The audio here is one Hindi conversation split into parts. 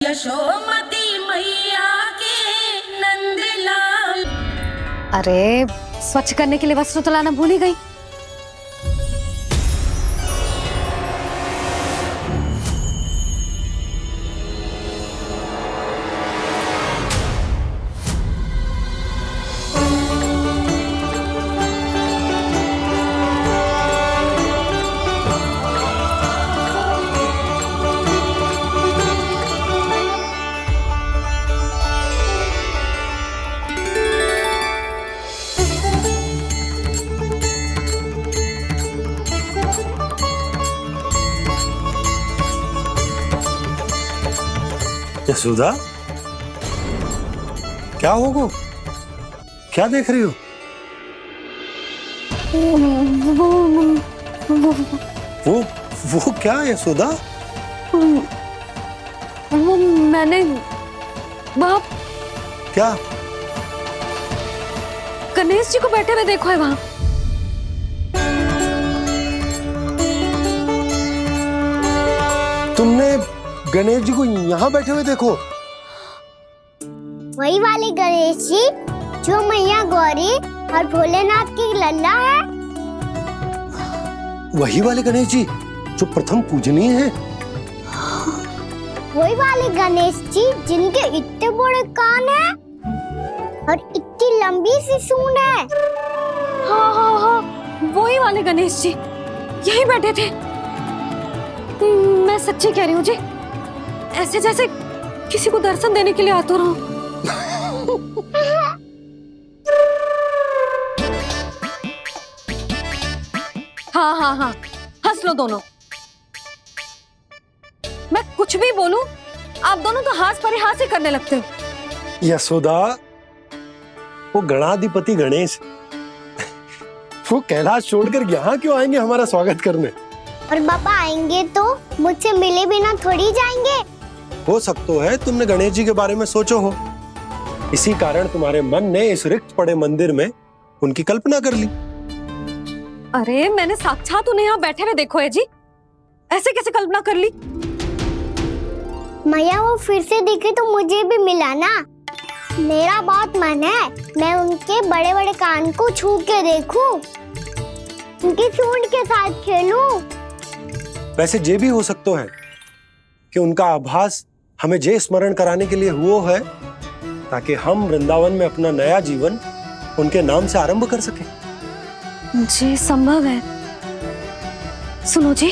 यशोमती मैया के नंदलाल। अरे स्वच्छ करने के लिए वस्त्र तो लाना भूल ही गई। यशोदा, क्या होगा? क्या देख रही हो? वो क्या यशोदा? वो मैंने बाप क्या? गणेश जी को बैठे हुए देखो है वहां। तुमने गणेश जी को यहाँ बैठे हुए देखो? वही वाले गणेश जी जो मैया गौरी और भोलेनाथ की लल्ला है। वही वाले गणेश जी जो प्रथम पूजनीय हैं। वही वाले गणेश जी जिनके इतने बड़े कान हैं और इतनी लंबी सी सूंड है। हाँ हाँ हाँ, वही वाले गणेश जी यही बैठे थे। मैं सच्ची कह रही हूँ जी, ऐसे जैसे किसी को दर्शन देने के लिए आतुर हूँ। हाँ हाँ हाँ, हंस लो दोनों। मैं कुछ भी बोलूं, आप दोनों तो हाथ पर ही हाथ ही करने लगते हो। यशोदा, वो गणाधिपति गणेश वो कैलाश छोड़कर यहाँ क्यों आएंगे हमारा स्वागत करने? और पापा आएंगे तो मुझसे मिले बिना थोड़ी जाएंगे। हो सकता है तुमने गणेश जी के बारे में सोचो हो, इसी कारण तुम्हारे मन ने इस रिक्त पड़े मंदिर में उनकी कल्पना कर ली। अरे मैंने साक्षात उन्हें यहाँ बैठे हुए देखो है जी, ऐसे कैसे कल्पना कर ली? मैया वो फिर से दिखे तो मुझे भी मिला ना। मेरा बहुत मन है मैं उनके बड़े बड़े कान को छू के देखूं, उनकी सूंड के साथ खेलूं। वैसे ये भी हो सकता है कि उनका आभास हमें जे स्मरण कराने के लिए हुआ है ताकि हम वृंदावन में अपना नया जीवन उनके नाम से आरंभ कर सके। जी संभव है। सुनो जी,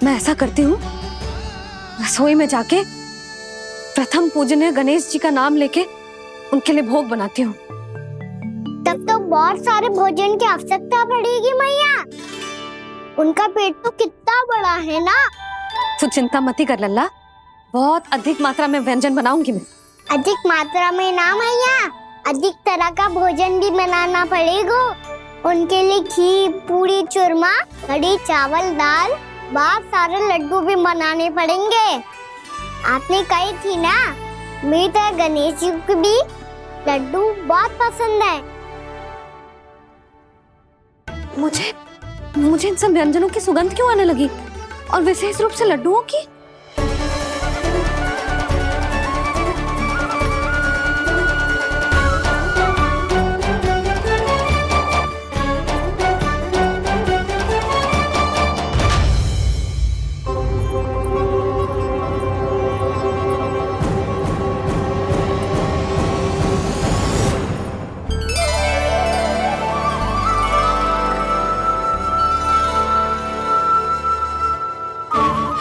मैं ऐसा करती हूँ, रसोई में जाके प्रथम पूजनीय गणेश जी का नाम लेके उनके लिए भोग बनाती हूँ। तब तो बहुत सारे भोजन की आवश्यकता पड़ेगी मैया। उनका पेट तो कितना बड़ा है ना। तू चिंता मत कर लल्ला, बहुत अधिक मात्रा में व्यंजन बनाऊंगी मैं। अधिक मात्रा में ना मैया, अधिक तरह का भोजन भी बनाना पड़ेगा। उनके लिए खीर, पूरी, चूरमा, कढ़ी, चावल, दाल, बहुत सारे लड्डू भी बनाने पड़ेंगे। आपने कही थी ना, मेरी तरह गणेश जी को भी लड्डू बहुत पसंद है। मुझे इन सब व्यंजनों की सुगंध क्यों आने लगी, और विशेष रूप से लड्डुओं की?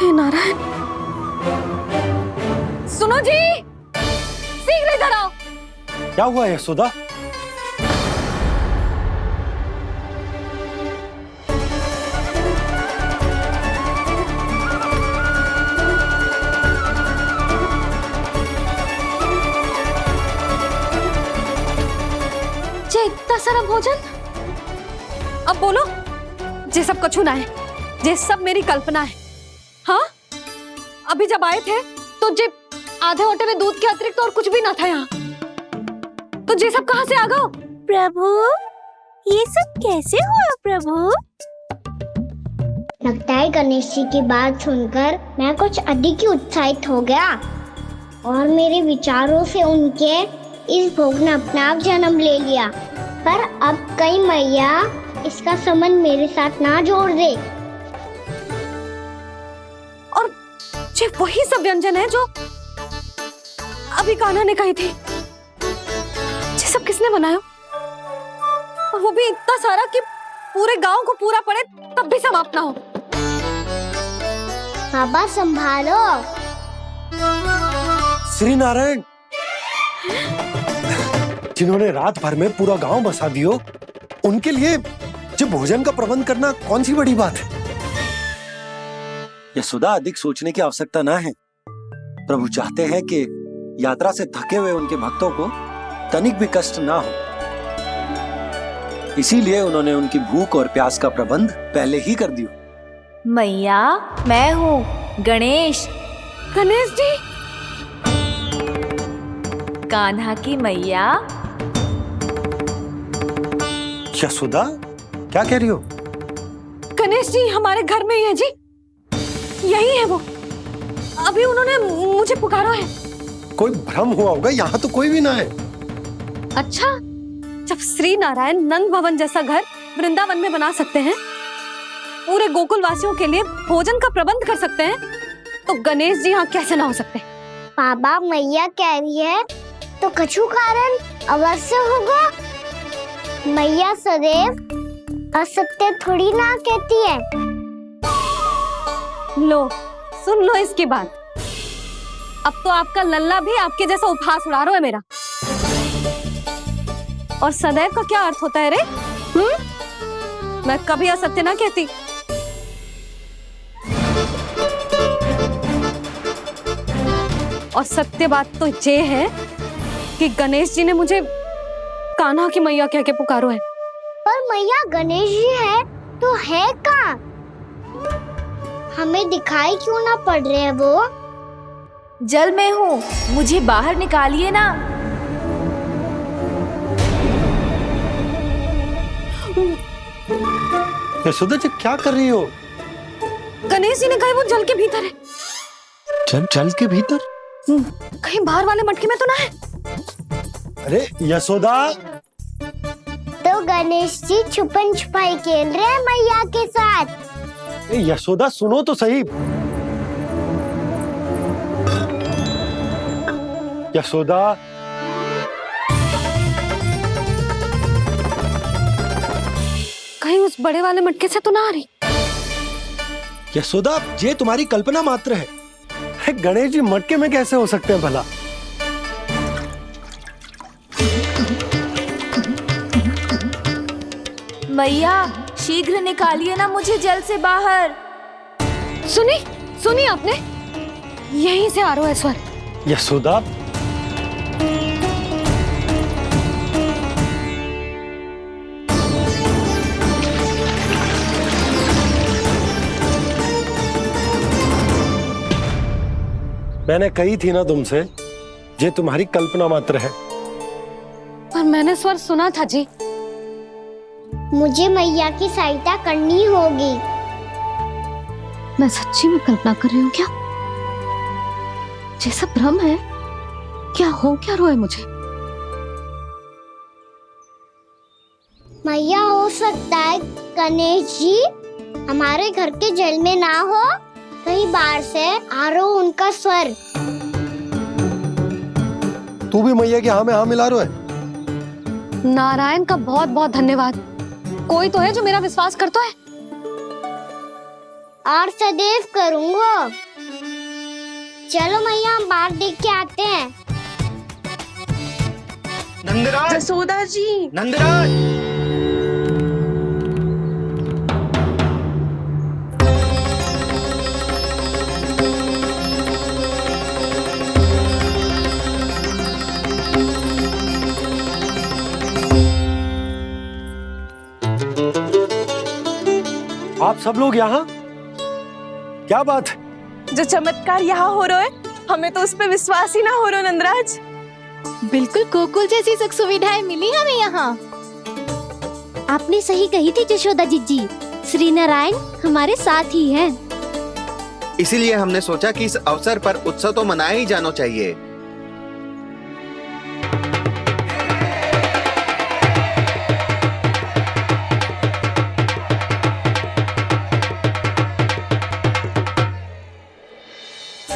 हे नारायण, सुनो जी, शीघ्र इधर आओ। क्या हुआ यशोदा? जे इतना सारा भोजन, अब बोलो, जे सब कछु ना है, जे सब मेरी कल्पना है। हाँ, अभी जब आए थे तो जे आधे ओटे में दूध के अतिरिक्त और कुछ भी ना था यहाँ, तो ये सब कहाँ से आ गए? प्रभु, ये सब कैसे हुआ प्रभु? लगता है गणेश जी की बात सुनकर मैं कुछ अधिक ही उत्साहित हो गया। और मेरे विचारों से उनके इस भोग ने अपने आप जन्म ले लिया। पर अब कहीं मैया इसका संबंध मेरे साथ ना जोड़ दे। और ये वही सब व्यंजन है जो अभी कान्हा ने कही थी। ये सब किसने बनाया? और वो भी इतना सारा कि पूरे गांव को पूरा पड़े तब भी समाप्त ना हो। बाबा संभालो। श्री नारायण, जिन्होंने रात भर में पूरा गांव बसा दियो, उनके लिए जो भोजन का प्रबंध करना कौन सी बड़ी बात है। यशोदा, अधिक सोचने की आवश्यकता ना है। प्रभु चाहते हैं कि यात्रा से थके हुए उनके भक्तों को तनिक भी कष्ट ना हो, इसीलिए उन्होंने उनकी भूख और प्यास का प्रबंध पहले ही कर दिया। मैया, मैं हूँ गणेश। गणेश जी, कान्हा की मैया। यशोदा, क्या कह रही हो? गणेश जी हमारे घर में ही है जी, यही है वो। अभी उन्होंने मुझे पुकारा है। कोई भ्रम हुआ होगा, यहाँ तो कोई भी ना है। अच्छा, जब श्री नारायण नंद भवन जैसा घर वृंदावन में बना सकते हैं, पूरे गोकुल वासियों के लिए भोजन का प्रबंध कर सकते हैं, तो गणेश जी यहाँ कैसे ना हो सकते? बाबा, मैया कह रही है तो कछु कारण अवश्य होगा। मैया सदैव असत्य थोड़ी ना कहती है। लो, सुन लो इसकी बात। अब तो आपका लल्ला भी आपके जैसा उपहास उड़ा रहा है मेरा। और सदैव का क्या अर्थ होता है रे? मैं कभी असत्य ना कहती। और सत्य बात तो ये है कि गणेश जी ने मुझे कान्हा की मैया कह के पुकारो है। पर मैया गणेश जी है तो है कहाँ? हमें दिखाई क्यों ना पड़ रहे हैं वो? जल में हूँ, मुझे बाहर निकालिए ना। यशोदा जी, क्या कर रही हो? गणेश जी ने कहा वो जल के भीतर है। जल के भीतर? कहीं बाहर वाले मटके में तो ना है? अरे यशोदा! तो गणेश जी छुपन छुपाई खेल रहे हैं मैया के साथ। यशोदा, सुनो तो सही। यशोदा, कहीं उस बड़े वाले मटके से तो ना आ रही? यशोदा, ये तुम्हारी कल्पना मात्र है। गणेश जी मटके में कैसे हो सकते हैं भला? मैया, शीघ्र निकालिए ना मुझे जल से बाहर। सुनी आपने? यहीं से आ रहा है स्वर। यशोदा, मैंने कही थी ना तुमसे, ये तुम्हारी कल्पना मात्र है। पर मैंने स्वर सुना था जी। मुझे मैया की सहायता करनी होगी। मैं सच्ची में कल्पना कर रही हूँ क्या? ये सब भ्रम है क्या? हो क्या रहा है मुझे? मैया, हो सकता है गणेश जी हमारे घर के जल में ना हो, कहीं बाहर से आ रहा हो उनका स्वर। तू भी मैया के हाँ में हाँ मिला रहा है। नारायण का बहुत बहुत धन्यवाद। कोई तो है जो मेरा विश्वास करता है। और सदैव करूंगा। चलो मैया, हम बाहर देख के आते हैं। नंदराज, जसोदा जी, नंदराज! आप सब लोग यहाँ? क्या बात है? जो चमत्कार यहाँ हो रहा है, हमें तो उस पे विश्वास ही ना हो रहा नंदराज। बिल्कुल गोकुल जैसी सुख सुविधाएं मिली हमें यहाँ। आपने सही कही थी यशोदा जी, श्री नारायण हमारे साथ ही हैं। इसीलिए हमने सोचा कि इस अवसर पर उत्सव तो मनाया ही जाना चाहिए।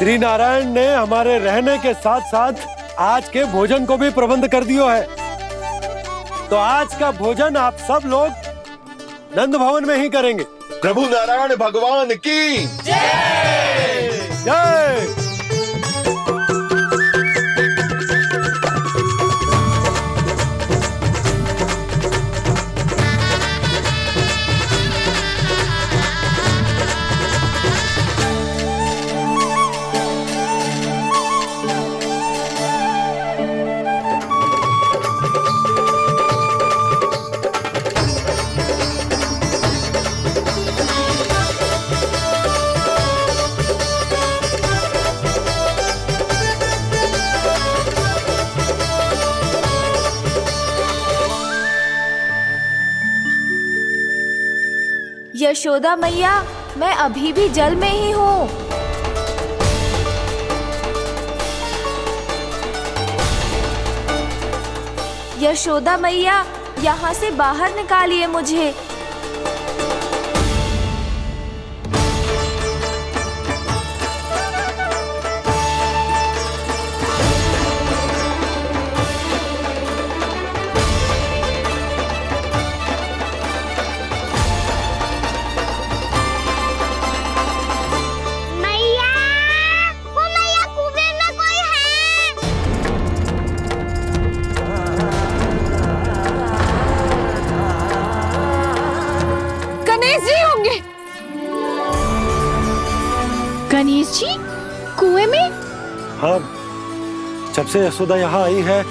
श्री नारायण ने हमारे रहने के साथ साथ आज के भोजन को भी प्रबंध कर दियो है। तो आज का भोजन आप सब लोग नंद भवन में ही करेंगे। प्रभु नारायण भगवान की जय जय। यशोदा मैया, मैं अभी भी जल में ही हूँ। यशोदा मैया, यहाँ से बाहर निकालिए मुझे। गणेश जी कुएं में? हाँ, जब से यशोदा यहाँ आई है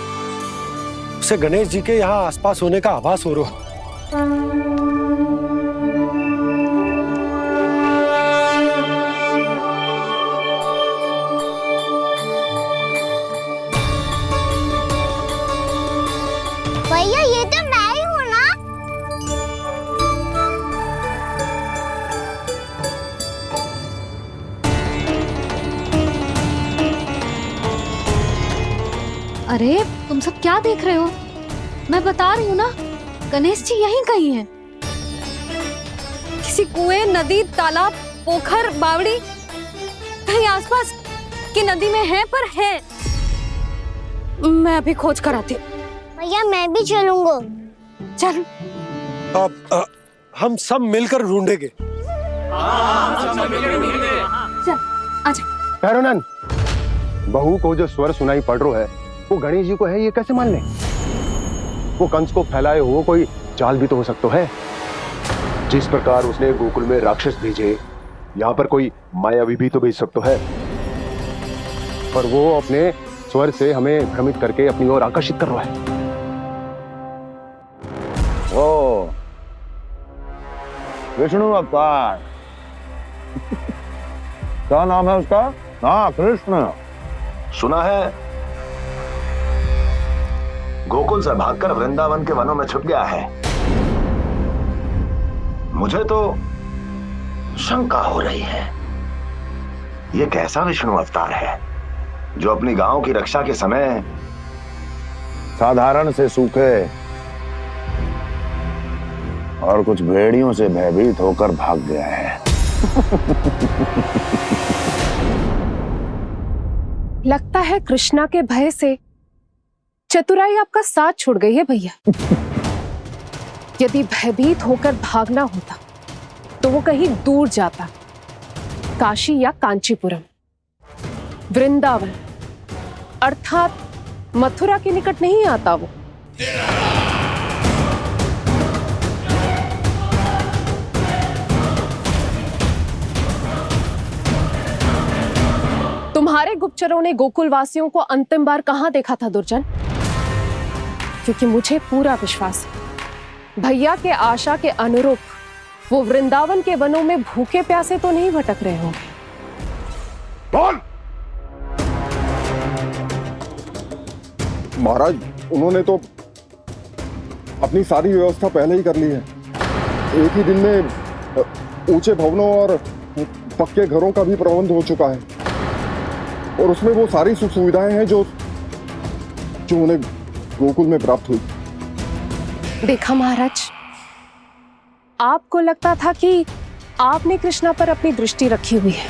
उसे गणेश जी के यहाँ आसपास होने का आभास हो रहा। भैया ये तो मैं ही हूँ ना? अरे तुम सब क्या देख रहे हो? मैं बता रही हूँ ना, गणेश जी यहीं कहीं हैं। किसी कुएं, नदी, तालाब, पोखर, बावड़ी कहीं आसपास की नदी में है, पर है। मैं अभी खोज कर आती हूँ। भैया मैं भी चलूंगा। चल। अब हम सब मिलकर ढूंढेंगे। चल आजा। भैरवनंद, बहू को जो स्वर सुनाई पड़ रहा है वो गणेश जी को है, ये कैसे मान ले? वो कंस को फैलाए हुए कोई चाल भी तो हो सकता है। जिस प्रकार उसने गोकुल में राक्षस भेजे, यहाँ पर कोई मायावी भी तो भेज सकता है। पर वो अपने स्वर से हमें भ्रमित करके अपनी ओर आकर्षित कर रहा है। ओ विष्णु अवतार। क्या नाम है उसका? हाँ, कृष्ण। सुना है गोकुल से भागकर वृंदावन के वनों में छुप गया है। मुझे तो शंका हो रही है, ये कैसा विष्णु अवतार है जो अपनी गांव की रक्षा के समय साधारण से सूखे और कुछ भेड़ियों से भयभीत होकर भाग गया है। लगता है कृष्णा के भय से चतुराई आपका साथ छोड़ गई है भैया। यदि भयभीत होकर भागना होता तो वो कहीं दूर जाता, काशी या कांचीपुरम, वृंदावन अर्थात मथुरा के निकट नहीं आता वो। तुम्हारे गुप्तचरों ने गोकुल वासियों को अंतिम बार कहां देखा था दुर्जन? क्योंकि मुझे पूरा विश्वास है भैया के आशा के अनुरूप वो वृंदावन के वनों में भूखे प्यासे तो नहीं भटक रहे होंगे। बोल! महाराज, उन्होंने तो अपनी सारी व्यवस्था पहले ही कर ली है। एक ही दिन में ऊंचे भवनों और पक्के घरों का भी प्रबंध हो चुका है, और उसमें वो सारी सुख सुविधाएं हैं जो उन्हें गोकुल में प्राप्त हुई। देखा महाराज, आपको लगता था कि आपने कृष्णा पर अपनी दृष्टि रखी हुई है,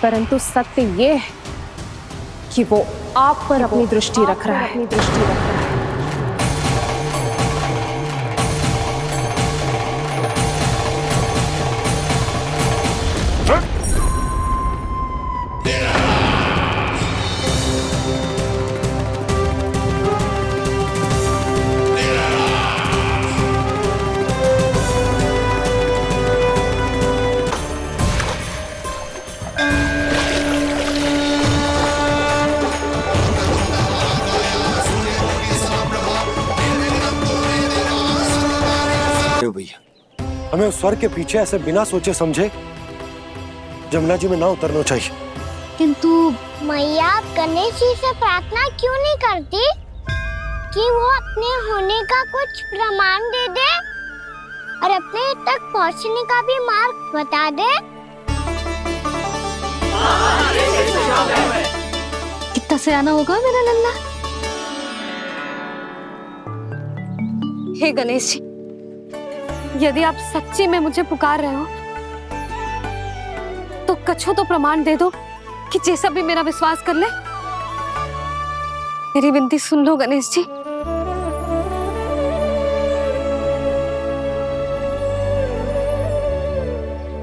परंतु सत्य ये है कि वो आप पर अपनी दृष्टि रख रहा है। भैया, हमें उस स्वर्ग के पीछे ऐसे बिना सोचे समझे जमुना जी में ना उतरना चाहिए। किंतु मैया आप गणेश जी से प्रार्थना क्यों नहीं करती कि वो अपने होने का कुछ प्रमाण दे दे और अपने तक पहुंचने का भी मार्ग बता दे? कितना सयाना होगा मेरा लल्ला। हे गणेश जी, यदि आप सच्ची में मुझे पुकार रहे हो तो कछु तो प्रमाण दे दो कि जैसा भी मेरा विश्वास कर ले। मेरी विनती सुन लो गणेश जी।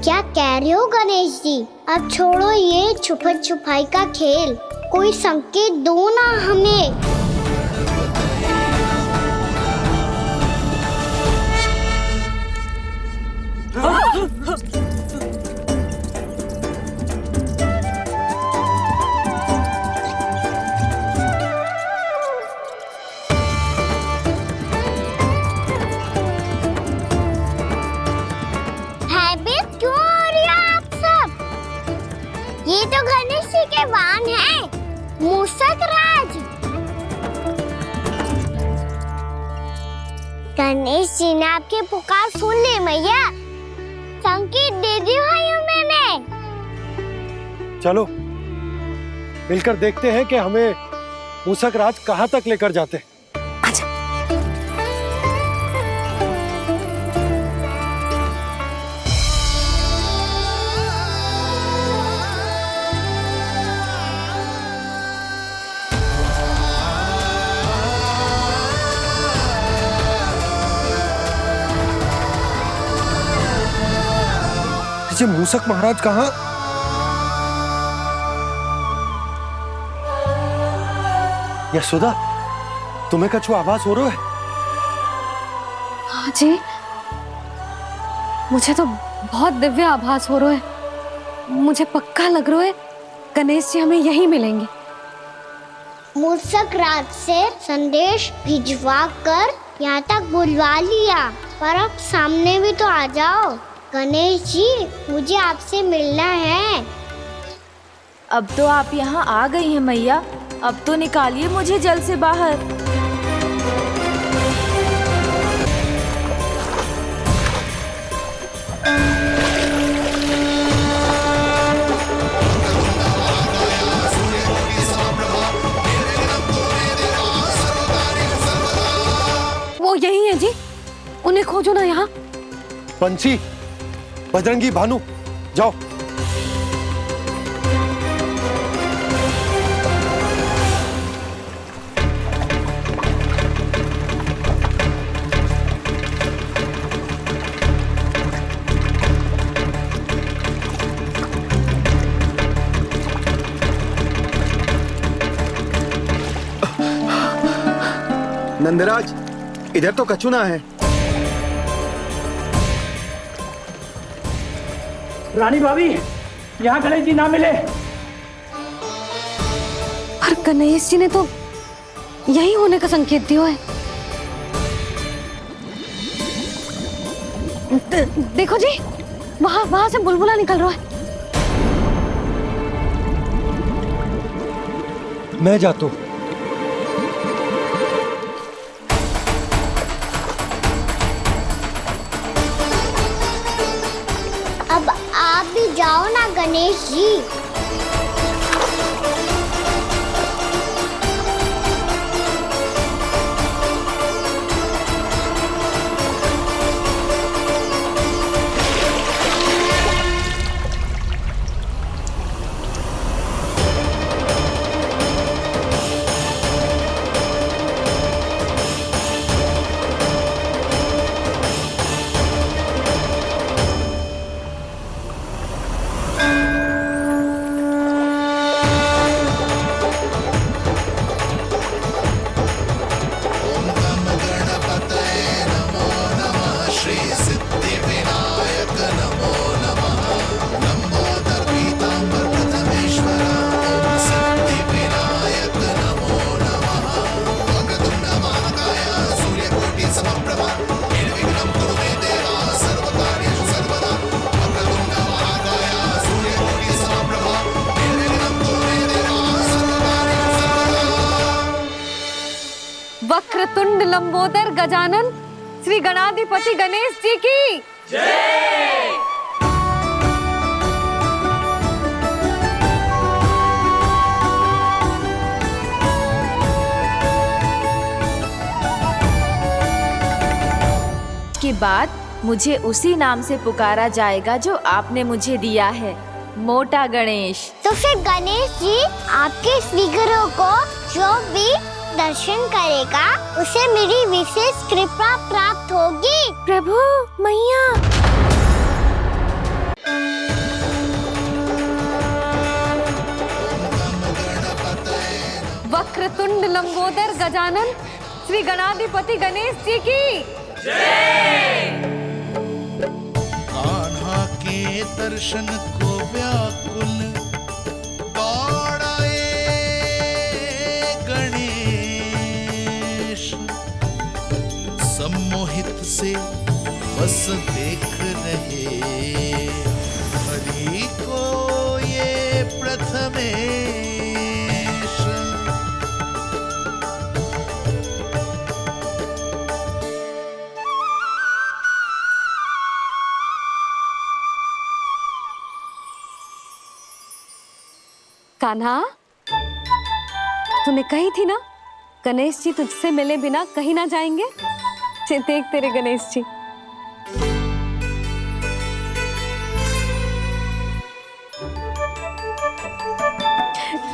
क्या कह रहे हो गणेश जी? अब छोड़ो ये छुपन छुपाई का खेल, कोई संकेत दो ना हमें। भयभीत क्यों हो रही हो आप सब? ये तो गणेश जी के वाहन हैं, मूषक राज। गणेश जी ने आपकी पुकार सुन ली मैया, संकेत दे दी भाइयों मैंने। चलो मिलकर देखते हैं कि हमें मूषक राज कहाँ तक लेकर जाते हैं। ये मूषक महाराज कहाँ? यशोदा, तुम्हें कछु आभास हो रहा है? हाँ जी, मुझे तो बहुत दिव्य आभास हो रहा है। मुझे पक्का लग रहा है गणेश जी हमें यहीं मिलेंगे। मूषक राज से संदेश भिजवा कर यहाँ तक बुलवा लिया, पर अब सामने भी तो आ जाओ। गणेश जी, मुझे आपसे मिलना है। अब तो आप यहाँ आ गई हैं मैया, अब तो निकालिए मुझे जल से बाहर। वो यही है जी, उन्हें खोजो ना यहाँ। पंछी, बजरंगी, भानु, जाओ। नंदराज, इधर तो कछु ना है। रानी भाभी, यहाँ गणेश जी ना मिले। पर गणेश जी ने तो यही होने का संकेत दिया है। देखो जी, वहां से बुलबुला निकल रहा है। मैं जाता हूँ। अब आप भी जाओ ना गणेश जी। वक्रतुंड लंबोदर गजानन श्री गणाधिपति गणेश जी की के बाद मुझे उसी नाम से पुकारा जाएगा जो आपने मुझे दिया है, मोटा गणेश। तो फिर गणेश जी आपके इस विग्रह को जो भी दर्शन करेगा उसे मेरी विशेष कृपा प्राप्त होगी। प्रभु मैया। वक्रतुंड लंबोदर गजानन श्री गणाधिपति गणेश जी की कान्हा के दर्शन को व्याकुल दौड़ाए गणेश, सम्मोहित से बस देख रहे हरि को ये प्रथमेश। कान्हा, तूने कही थी ना गणेश जी तुझसे मिले बिना कहीं ना जाएंगे। देख तेरे गणेश जी।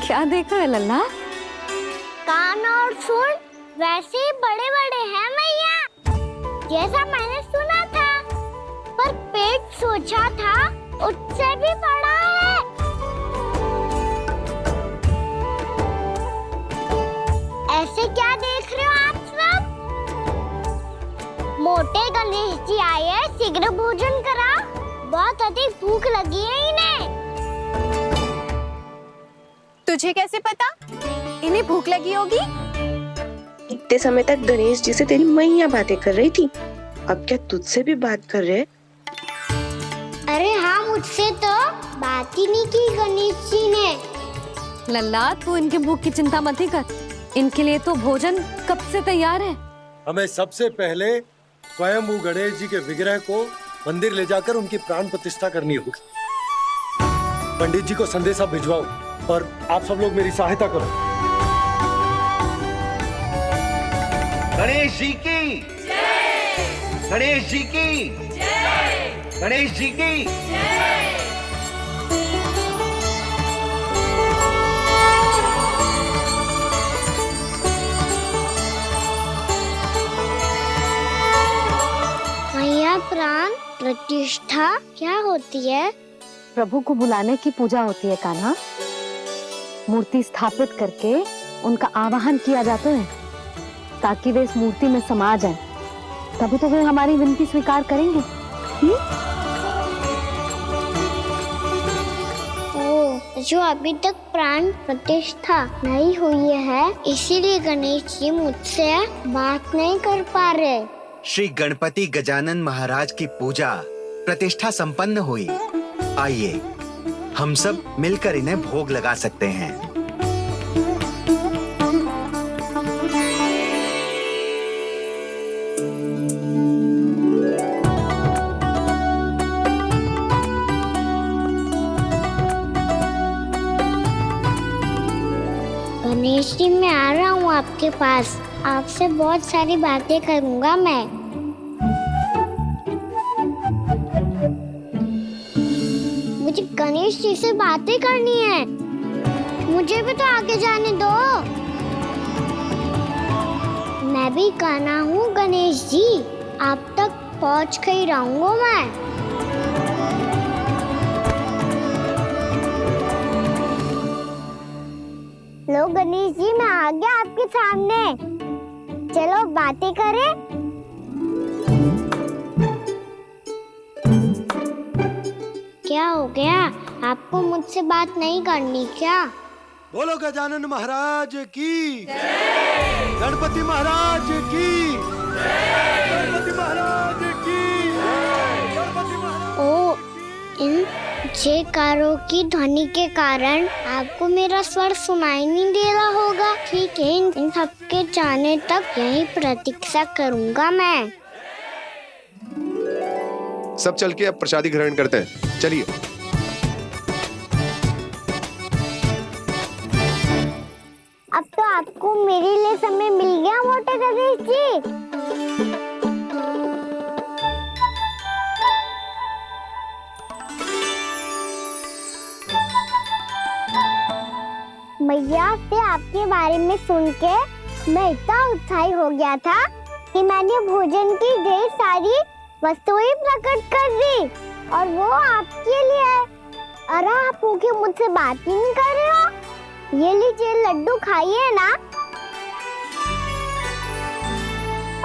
क्या देखा है लल्ला? कान और सुन वैसे ही बड़े बड़े हैं मैया, जैसा मैंने सुना था, पर पेट सोचा था उससे भी बड़ा है। ऐसे क्या देख रहे हो आप सब? मोटे गणेश जी आए हैं, शीघ्र भोजन करा, बहुत अधिक भूख लगी है इन्हें। तुझे कैसे पता इन्हें भूख लगी होगी? इतने समय तक गणेश जी से तेरी मैया बातें कर रही थी, अब क्या तुझसे भी बात कर रहे? अरे हाँ, मुझसे तो बात ही नहीं की गणेश जी ने। लल्ला, तू इनकी भूख की चिंता मत ही कर, इनके लिए तो भोजन कब से तैयार है। हमें सबसे पहले स्वयं गणेश जी के विग्रह को मंदिर ले जाकर उनकी प्राण प्रतिष्ठा करनी होगी। पंडित जी को संदेशा भिजवाओ और आप सब लोग मेरी सहायता करो। गणेश जी की जय, गणेश जी की जय, गणेश जी की जय। मैया, प्राण प्रतिष्ठा क्या होती है? प्रभु को बुलाने की पूजा होती है कान्हा। मूर्ति स्थापित करके उनका आवाहन किया जाता है ताकि वे इस मूर्ति में समा जाएं। तभी तो वे हमारी विनती स्वीकार करेंगे। ओ, जो अभी तक प्राण प्रतिष्ठा नहीं हुई है, इसीलिए गणेश जी मुझसे बात नहीं कर पा रहे। श्री गणपति गजानन महाराज की पूजा प्रतिष्ठा संपन्न हुई। आइए हम सब मिलकर इन्हें भोग लगा सकते हैं। गणेश जी, मैं आ रहा हूँ आपके पास, आपसे बहुत सारी बातें करूँगा मैं। मुझे गणेश जी से बातें करनी है, मुझे भी तो आगे जाने दो। मैं भी कान्हा हूँ गणेश जी, आप तक पहुँच कर ही रहूँगा मैं। लो गणेश जी, मैं आ गया आपके सामने, चलो बातें करें। क्या हो गया, आपको मुझसे बात नहीं करनी क्या? बोलो गजानन महाराज की जय, गणपति महाराज की जय, गणपति महाराज की जय, गणपति महाराज। ओ, इन जयकारों की ध्वनि के कारण आपको मेरा स्वर सुनाई नहीं दे रहा होगा। ठीक है, इन सबके जाने तक यही प्रतीक्षा करूंगा मैं। सब चल के अब प्रसादी ग्रहण करते हैं, चलिए। अब तो आपको मेरे लिए समय मिल गया मोटे गणेश जी। भैया से आपके बारे में सुन के मैं इतना उत्साही हो गया था कि मैंने भोजन की ढेर सारी वस्तुएं प्रकट कर दी, और वो आपके लिए। अरे आप भूखे मुझसे बात ही नहीं कर रहे हो। ये लीजिए लड्डू खाइए ना।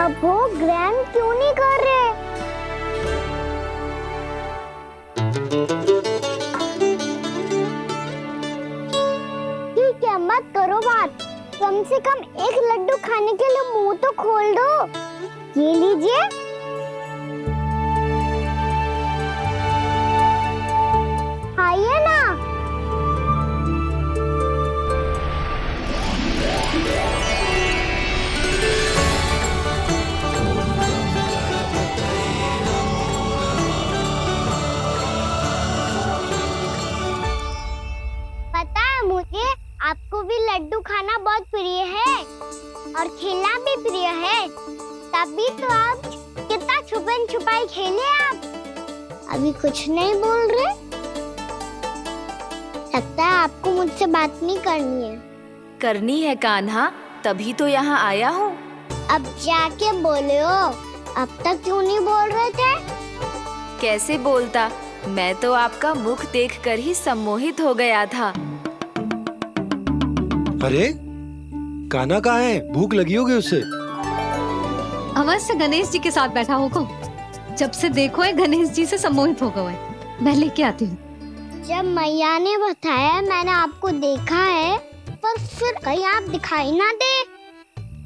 अब वो ग्रहण क्यों नहीं कर रहे? ठीक है, मत करो बात। कम से कम एक लड्डू खाने के लिए मुंह तो खोल दो। ये लीजिए। खाइए ना। पता है मुझे, आपको भी लड्डू खाना बहुत प्रिय है और खेलना भी प्रिय है। तभी तो आप कितना छुपन छुपाई खेले। आप अभी कुछ नहीं बोल रहे। लगता है आपको मुझसे बात नहीं करनी है। करनी है कान्हा, तभी तो यहाँ आया हूँ। अब जाके बोले हो। अब तक क्यों नहीं बोल रहे थे? कैसे बोलता, मैं तो आपका मुख देखकर ही सम्मोहित हो गया था। अरे कान्हा कहाँ है? भूख लगी होगी उसे। अवश्य गणेश जी के साथ बैठा होगा। जब से देखो है गणेश जी से सम्मोहित हो गए। मैं लेके आती हूँ। जब मैया ने बताया मैंने आपको देखा है, पर फिर कहीं आप दिखाई ना दे,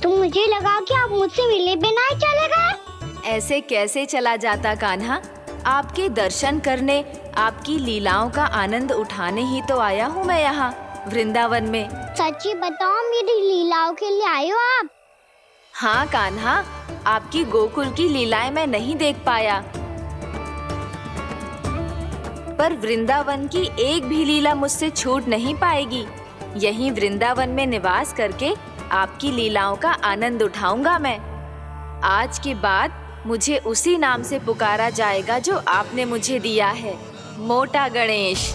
तो मुझे लगा कि आप मुझसे मिले बिना ही चले गए। ऐसे कैसे चला जाता कान्हा? आपके दर्शन करने, आपकी लीलाओं का आनंद उठाने ही तो आया हूँ मैं यहाँ वृंदावन में। सच्ची बताओ, मेरी लीलाओं के लिए आए हो आप? हाँ कान्हा, आपकी गोकुल की लीलाएं मैं नहीं देख पाया, पर वृंदावन की एक भी लीला मुझसे छूट नहीं पाएगी। यहीं वृंदावन में निवास करके आपकी लीलाओं का आनंद उठाऊंगा मैं। आज के बाद मुझे उसी नाम से पुकारा जाएगा जो आपने मुझे दिया है, मोटा गणेश।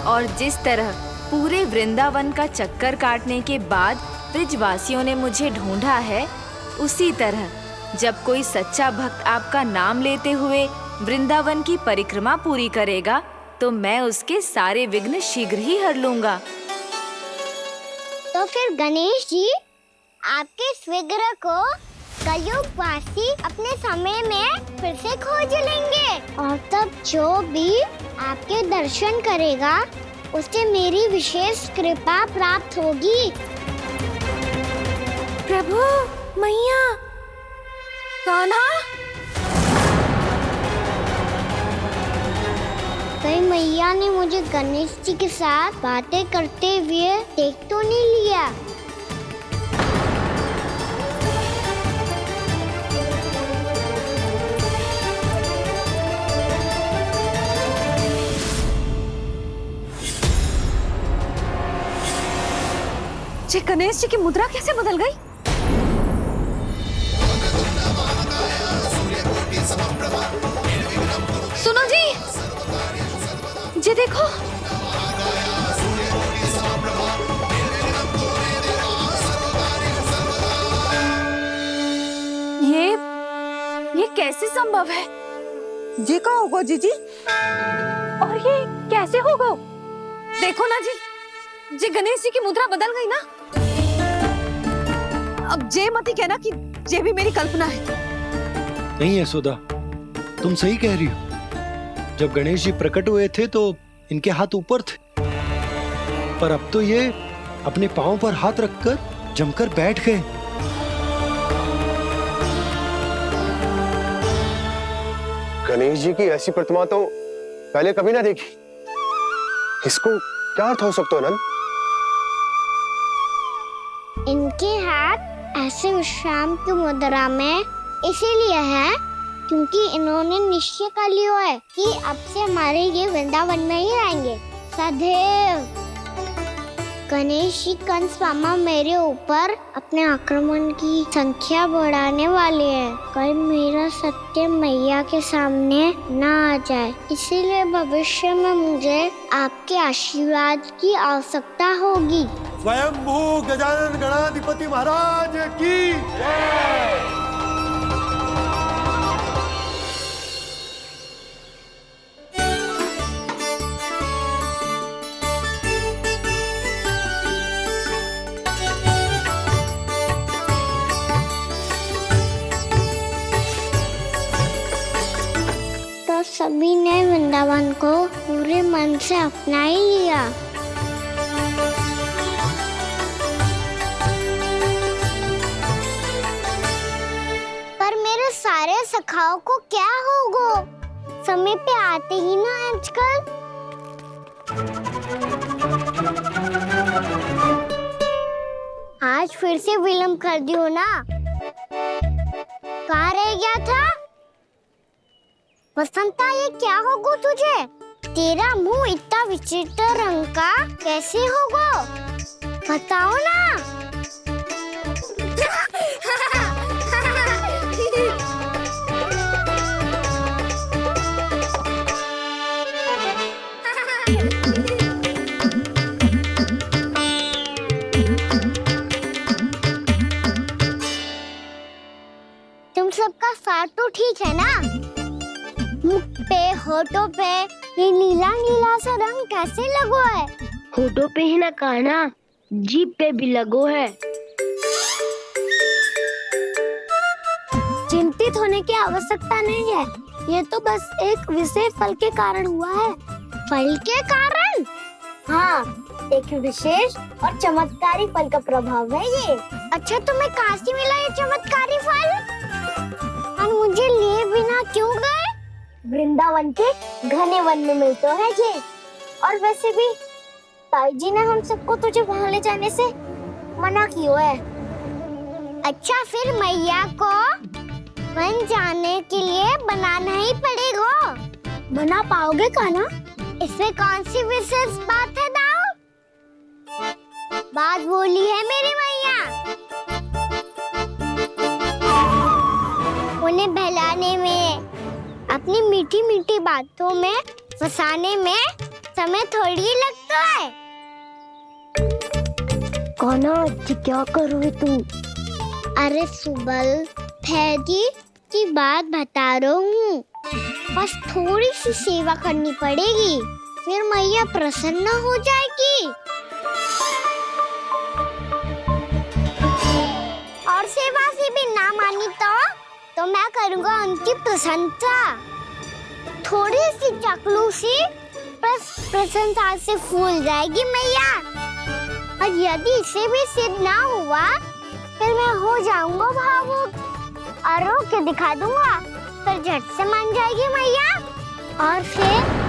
और जिस तरह पूरे वृंदावन का चक्कर काटने के बाद ब्रजवासियों ने मुझे ढूंढा है, उसी तरह जब कोई सच्चा भक्त आपका नाम लेते हुए वृंदावन की परिक्रमा पूरी करेगा, तो मैं उसके सारे विघ्न शीघ्र ही हर लूंगा। तो फिर गणेश जी, आपके इस विग्रह को कलयुग वासी अपने समय में फिर से खोज लेंगे, और तब जो भी आपके दर्शन करेगा उसे मेरी विशेष कृपा प्राप्त होगी। प्रभु, मैया, कान्हा। कहीं मैया ने मुझे गणेश जी के साथ बातें करते हुए देख तो नहीं लिया? जी गणेश जी की मुद्रा कैसे बदल गई? सुनो जी, जी देखो। ये कैसे संभव है? जी का होगा जीजी? और ये कैसे होगा? देखो ना जी, जी गणेश जी की मुद्रा बदल गई ना। अब जे मत ही कहना कि जे भी मेरी कल्पना है। नहीं यशोदा, तुम सही कह रही हो। जब गणेश जी प्रकट हुए थे तो इनके हाथ ऊपर थे, पर अब तो ये अपने पांव पर हाथ रखकर जमकर बैठ गए। गणेश जी की ऐसी प्रतिमा तो पहले कभी ना देखी। इसको क्या अर्थ हो सकता है नंद? इनके हाथ ऐसे विश्राम की मुद्रा में इसीलिए है क्योंकि इन्होंने निश्चय कर लिया है कि अब से हमारे ये वृंदावन में ही रहेंगे सदैव। गणेश जी कंस मामा मेरे ऊपर अपने आक्रमण की संख्या बढ़ाने वाले हैं, कल मेरा सत्य मैया के सामने ना आ जाए, इसीलिए भविष्य में मुझे आपके आशीर्वाद की आवश्यकता होगी। स्वयंभू गजानन गणाधिपति महाराज की जय। तो सभी ने वृंदावन को पूरे मन से अपना ही लिया। पर मेरे सारे सखाओं को क्या होगा? समय पे आते ही ना आजकल। आज फिर से विलंब कर दियो ना। कहाँ रह गया था? वसंता, ये क्या होगा तुझे? तेरा मुंह इतना विचित्र रंग का कैसे होगा? बताओ ना। तुम सबका साथ तो ठीक है ना? मुख पे, होठों पे ये नीला नीला सा रंग कैसे लगो है? होठों पे ही ना काना, जीभ पे भी लगो है। चिंतित होने की आवश्यकता नहीं है, ये तो बस एक विशेष फल के कारण हुआ है। फल के कारण? हाँ, एक विशेष और चमत्कारी फल का प्रभाव है ये। अच्छा, तुम्हें कहाँ से मिला ये चमत्कारी फल? और मुझे लिए बिना क्यों गए? वृंदावन के घने वन में मिलते है ये। और वैसे भी ताई जी ने हम सबको तुझे वहाँ ले जाने से मना किया है। अच्छा, फिर मैया को वन जाने के लिए बनाना ही पड़ेगा। बना पाओगे कान्हा? इसमें कौन सी विशेष बात है दाऊ? बात बोली है मेरी मैया। उन्हें बहलाने में, अपनी मीठी मीठी बातों में फंसाने में समय थोड़ी लगता है। कान्हा, क्या करोगे तुम? अरे सुबल, फैजी की बात बता रहा हूँ। बस थोड़ी सी सेवा करनी पड़ेगी, फिर मैया प्रसन्न हो जाएगी। और सेवा से भी ना मानी तो मैं करूँगा उनकी प्रशंसा। थोड़ी सी चकलूसी प्रशंसा से फूल जाएगी मैया। और यदि इसे भी सिद्ध ना हुआ, फिर मैं हो जाऊंगा भावुक और रो के दिखा दूंगा, फिर झट से मान जाएगी मैया। और फिर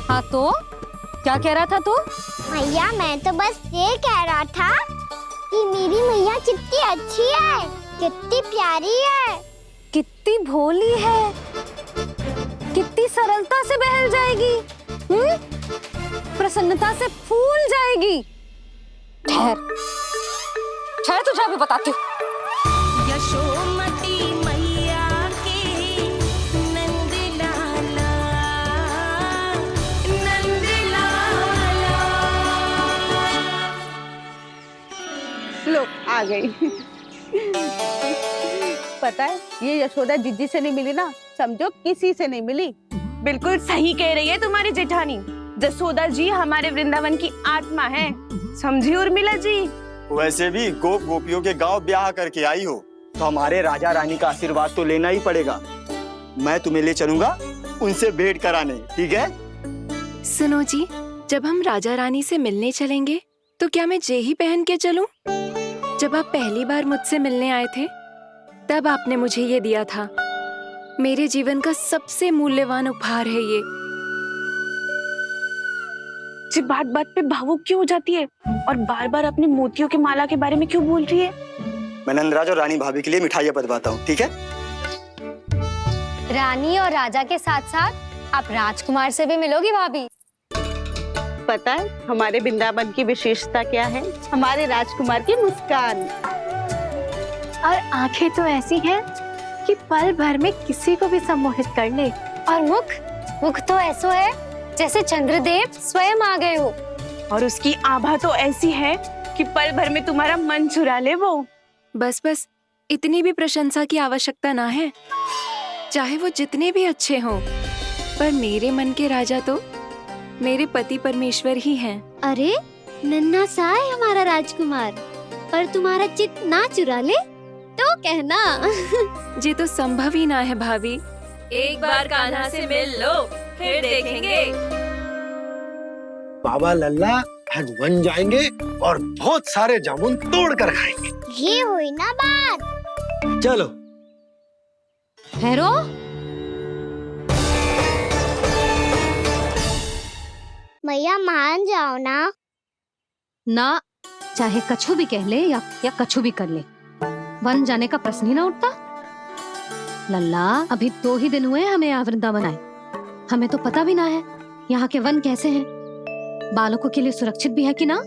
हाँ, तो क्या कह रहा था तू? मैया, मैं तो बस ये कह रहा था कि मेरी मैया कितनी अच्छी है, कितनी प्यारी है, कितनी भोली है, कितनी सरलता से बहल जाएगी, प्रसन्नता से फूल जाएगी। ठहर तुझे अभी बताती हूँ। यशोमती मैया के नंद लाला, नंद लाला। लो, आ गई। पता है, ये यशोदा जीजी से नहीं मिली ना, समझो किसी से नहीं मिली। बिल्कुल सही कह रही है तुम्हारी जेठानी। यशोदा जी हमारे वृंदावन की आत्मा है, समझी उर्मिला जी? वैसे भी गोप गोपियों के गांव ब्याह करके आई हो, तो हमारे राजा रानी का आशीर्वाद तो लेना ही पड़ेगा। मैं तुम्हें ले चलूंगा उनसे भेंट कराने, ठीक है? सुनो जी, जब हम राजा रानी से मिलने चलेंगे तो क्या मैं जे ही पहन के चलूं? जब आप पहली बार मुझसे मिलने आए थे तब आपने मुझे ये दिया था। मेरे जीवन का सबसे मूल्यवान उपहार है ये। जी बात बात पे भावुक क्यों हो जाती है और बार बार अपनी मोतियों की माला के बारे में क्यों बोल रही है? मैं नंदराज और रानी भाभी के लिए मिठाइयाँ बंटवाता हूँ, ठीक है? रानी और राजा के साथ साथ आप राजकुमार से भी मिलोगी भाभी। पता है हमारे वृंदावन की विशेषता क्या है? हमारे राजकुमार की मुस्कान। और आंखें तो ऐसी हैं कि पल भर में किसी को भी सम्मोहित कर ले। और मुख तो ऐसा है जैसे चंद्रदेव स्वयं आ गए हो। और उसकी आभा तो ऐसी है कि पल भर में तुम्हारा मन चुरा ले वो। बस इतनी भी प्रशंसा की आवश्यकता ना है, चाहे वो जितने भी अच्छे हों, पर मेरे मन के राजा तो मेरे पति परमेश्वर ही हैं। अरे नन्हा सा है हमारा राजकुमार, पर तुम्हारा चित्त ना चुरा ले तो कहना। ये तो संभव ही ना है भाभी। एक बार कान्हा से मिल लो, फिर देखेंगे। बाबा लल्ला आज वन जाएंगे और बहुत सारे जामुन तोड़ कर खाएंगे। ये हुई ना बात। चलो ठहरो। मैया मान जाओ ना। चाहे कछु भी कह ले या कछु भी कर ले, वन जाने का प्रश्न ही ना उठता। लल्ला अभी 2 ही दिन हुए हमें यहाँ वृंदावन आए, हमें तो पता भी ना है यहाँ के वन कैसे हैं, बालकों के लिए सुरक्षित भी है कि ना।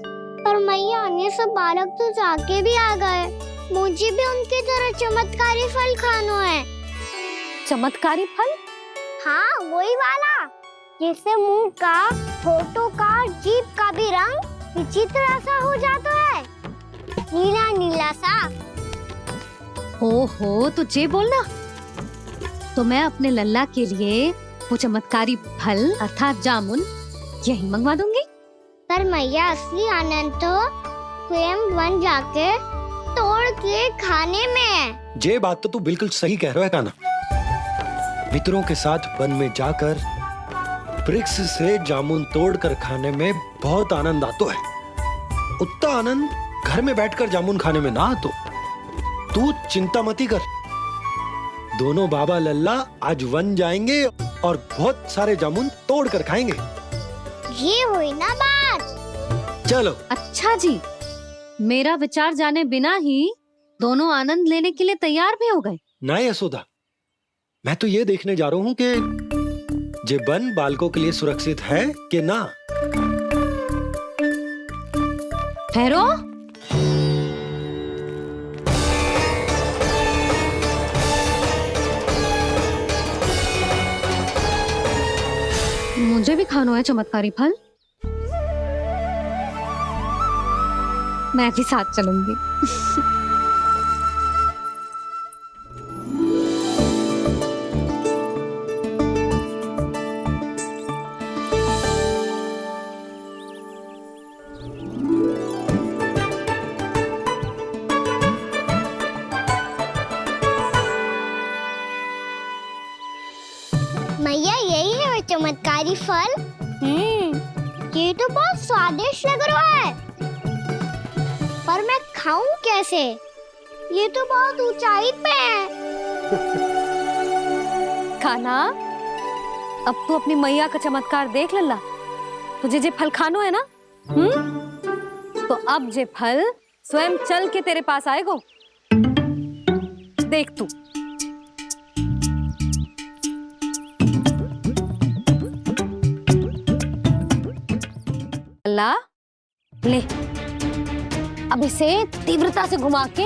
पर मैया अन्य सब बालक तो जाके भी आ गए, मुझे भी उनकी तरह चमत्कारी फल खाना है। चमत्कारी फल? हाँ वही वाला, जैसे मुंह का, होठों का, जीभ का भी रंग विचित्र सा हो जाता है, नीला नीला सा। हो तो जे बोलना। तो मैं अपने लल्ला के लिए वो चमत्कारी फल अर्थात जामुन यही मंगवा दूंगी। पर मैया असली आनंद तो स्वयं वन जाके तोड़ के खाने में है। ये बात तो तू बिल्कुल सही कह रहा है कान्हा। मित्रों के साथ वन में जाकर वृक्ष से जामुन तोड़कर खाने में बहुत आनंद आता है। उतना आनंद घर में बैठकर जामुन खाने में ना आतो। तू चिंता मती कर, दोनों बाबा लल्ला आज वन जाएंगे और बहुत सारे जामुन तोड़ कर खाएंगे। ये हुई ना बात। चलो। अच्छा जी, मेरा विचार जाने बिना ही दोनों आनंद लेने के लिए तैयार भी हो गए। ना यशोदा, मैं तो ये देखने जा रहा हूँ कि ये वन बालकों के लिए सुरक्षित है कि ना। ठहरो। मुझे भी खाना है चमत्कारी फल, मैं भी साथ चलूंगी। मैया यही है वो चमत्कारी फल। ये तो बहुत स्वादिष्ट लग रहा है, पर मैं खाऊं कैसे? ये तो बहुत ऊंचाई पे है। खाना, अब तू अपनी मैया का चमत्कार देख लल्ला। तुझे जे फल खानो है ना, तो अब जे फल स्वयं चल के तेरे पास आएगो। देख तू। लल्ला ले, अब इसे तीव्रता से घुमा के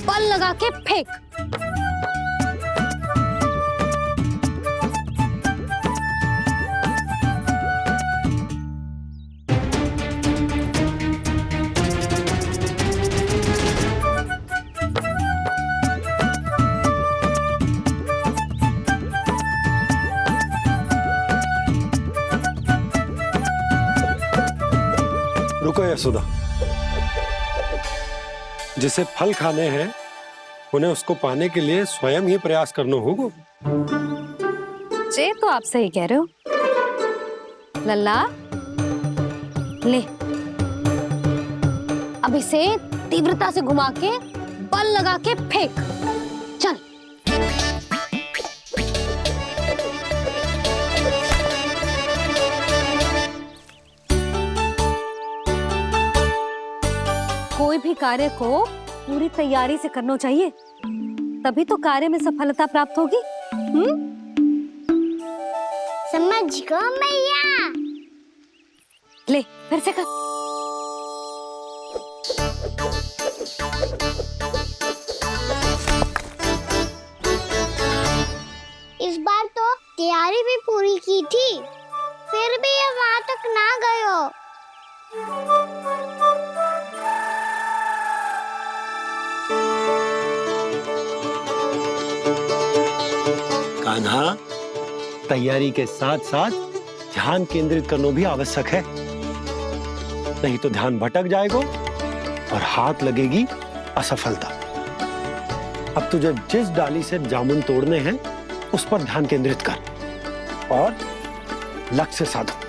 बल लगा के फेंक। रुको यशोदा, जिसे फल खाने हैं उन्हें उसको पाने के लिए स्वयं ही प्रयास करना होगा। जे तो आप सही कह रहे हो लल्ला, ले, अब इसे तीव्रता से घुमा के बल लगा के फेंक। चल। कोई भी कार्य को पूरी तैयारी से करना चाहिए, तभी तो कार्य में सफलता प्राप्त होगी। समझ गो मैया। ले फिर से कर। इस बार तो तैयारी भी पूरी की थी, फिर भी ये वहां तक ना गयो। कान्हा, तैयारी के साथ साथ ध्यान केंद्रित करना भी आवश्यक है, नहीं तो ध्यान भटक जाएगा और हाथ लगेगी असफलता। अब तुझे जिस डाली से जामुन तोड़ने हैं उस पर ध्यान केंद्रित कर और लक्ष्य साधो।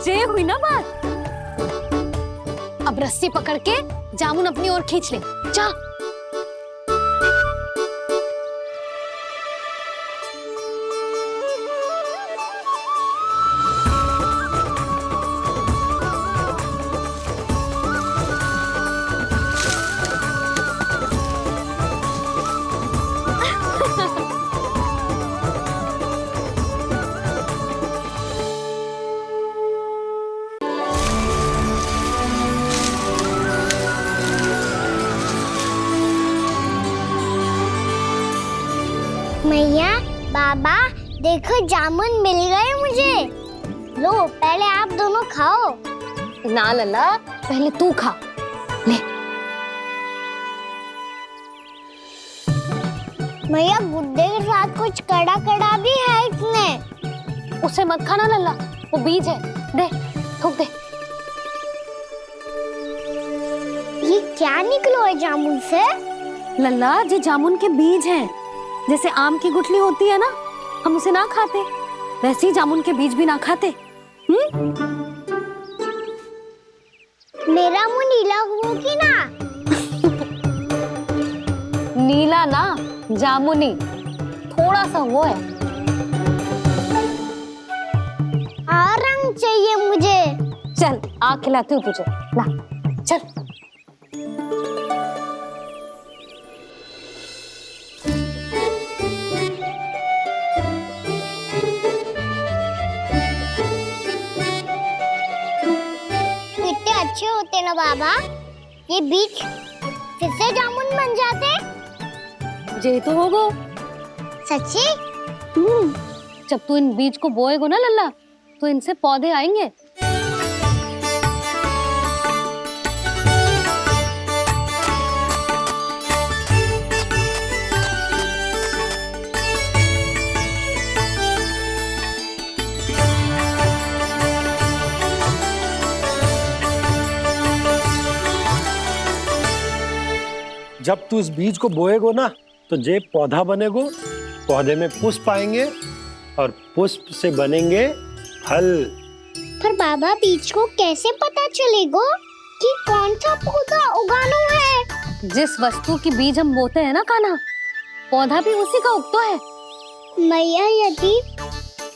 ये हुई ना बात। अब रस्सी पकड़ के जामुन अपनी ओर खींच ले। जा। मैया, बाबा, देखो जामुन मिल गए मुझे। लो, पहले आप दोनों खाओ। ना लल्ला, पहले तू खा। ले। मैया, गुड्डे के साथ कुछ कड़ा कड़ा भी है इसमें। उसे मत खाना लल्ला, वो बीज है। दे, थूक दे। ये क्या निकलो है जामुन से? लल्ला, ये जामुन के बीज हैं। जैसे आम की गुठली होती है ना, हम उसे ना खाते, वैसे ही जामुन के बीज भी ना खाते। मेरा मुंह नीला हुआ कि ना? नीला ना, जामुनी। थोड़ा सा वो है। और रंग चाहिए मुझे। चल, आ खिलाती हूँ तुझे। ला, चल। अच्छे होते ना बाबा, ये बीज फिर से जामुन बन जाते। जे तो होगो। सच्ची? जब तू इन बीज को बोएगो ना लल्ला, तो इनसे पौधे आएंगे। जब तू इस बीज को बोएगो ना, तो जे पौधा बनेगो, पौधे में पुष्प आएंगे और पुष्प से बनेंगे फल। पर बाबा, बीज को कैसे पता चलेगा कि कौन सा पौधा उगाना है? जिस वस्तु की बीज हम बोते हैं ना कान्हा, पौधा भी उसी का उगता है। मैया, यदि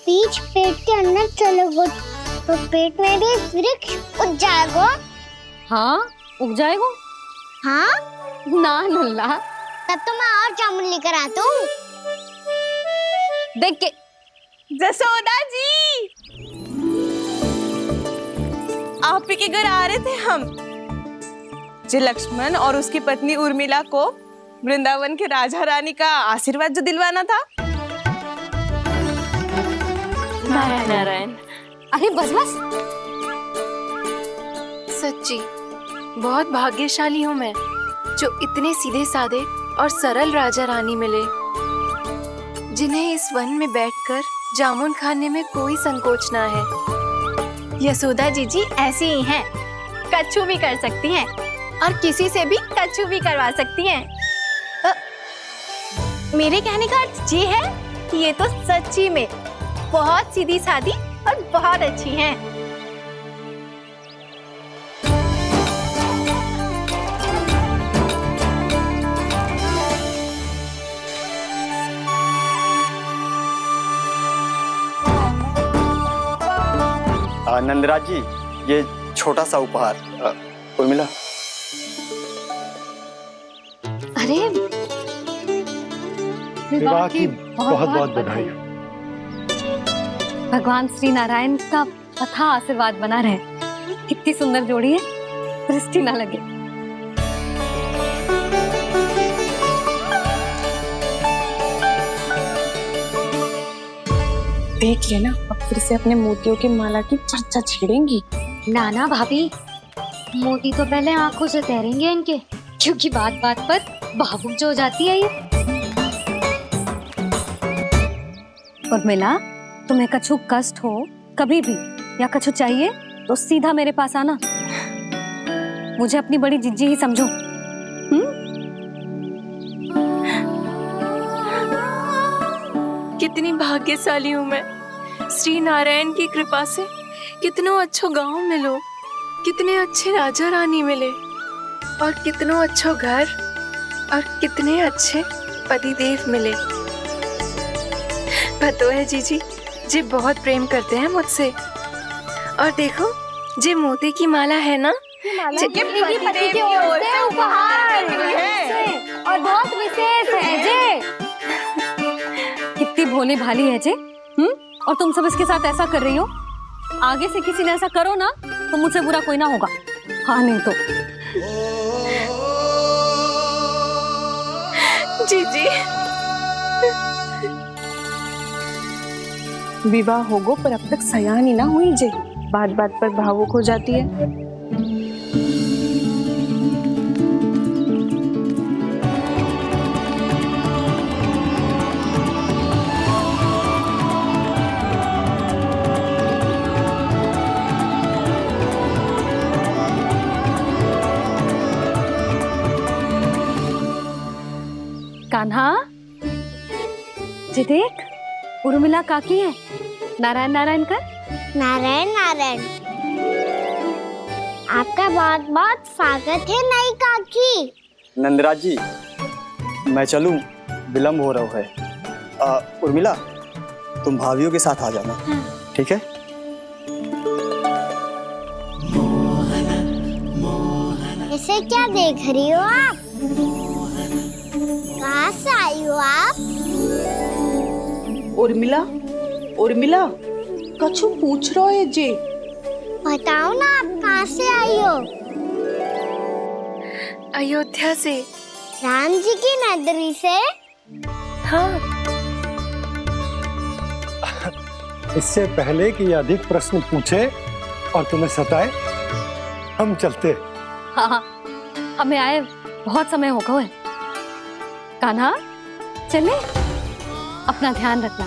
बीज पेट के अंदर चलेगा तो पेट में भी वृक्ष उग जाएगा। हाँ, उग जाएगा। हाँ ना लल्ला, तब तो मैं और जामुन लेकर आता हूँ। देख के। जसोदा जी, आप ही के घर आ रहे थे हम। जो लक्ष्मण और उसकी पत्नी उर्मिला को वृंदावन के राजा रानी का आशीर्वाद जो दिलवाना था। नारायण नारायण। अरे बस बस। सच्ची बहुत भाग्यशाली हूँ मैं, जो इतने सीधे साधे और सरल राजा रानी मिले, जिन्हें इस वन में बैठकर जामुन खाने में कोई संकोच ना है। यशोदा जीजी ऐसी ही हैं, कच्छू भी कर सकती हैं और किसी से भी कच्छू भी करवा सकती हैं। मेरे कहने का अर्थ ये है कि ये तो सच्ची में बहुत सीधी सादी और बहुत अच्छी हैं। नंदराज जी, ये छोटा सा उपहार। उर्मिला। अरे विवाह की बहुत बहुत बधाई। भगवान श्री नारायण का अथाह आशीर्वाद बना रहे। कितनी सुंदर जोड़ी है, दृष्टि ना लगे। देख लेना, अब फिर से अपने मोतियों की माला की चर्चा छेड़ेंगी। नाना भाभी, मोती तो पहले आंखों से तैरेंगे इनके, क्योंकि बात बात पर भावुक जो हो जाती है ये। उर्मिला, तुम्हें कछु कष्ट हो कभी भी या कछु चाहिए तो सीधा मेरे पास आना। मुझे अपनी बड़ी जिज्जी ही समझो। कितनी भाग्यशाली हूँ मैं, श्री नारायण की कृपा से कितनों अच्छो गांव मिलो, कितने अच्छे राजा रानी मिले और कितनों अच्छो घर और कितने अच्छे पतिदेव मिले। पतो है जीजी, जी बहुत प्रेम करते हैं मुझसे। और देखो, जे मोती की माला है ना, पति की ओर से उपहार और बहुत विशेष है जे। कितनी भोली भाली है जे। और तुम सब इसके साथ ऐसा कर रही हो। आगे से किसी ने ऐसा करो ना तो मुझसे बुरा कोई ना होगा। हाँ नहीं तो। जीजी, विवाह होगो पर अब तक सयानी ना हुई जे, बात बात पर भावुक हो जाती है। कान्हा, जी देख, उर्मिला काकी है। नारायण नारायण कर। नारायण नारायण। आपका बहुत बहुत स्वागत है नई काकी। नंदराज जी, मैं चलूं, विलम्ब हो रहा है। उर्मिला, तुम भाभियों के साथ आ जाना। ठीक है? इसे क्या देख रही हो आप? कहाँ से आई हो आप? उर्मिला, उर्मिला, कछु पूछ रहा है जे। बताओ ना, आप कहाँ से आई हो? अयोध्या से। राम जी की नगरी से? हाँ। इससे पहले कि अधिक प्रश्न पूछे और तुम्हें सताए, हम चलते। हाँ, हमें आए बहुत समय हो गया है। कान्हा, चले, अपना ध्यान रखना।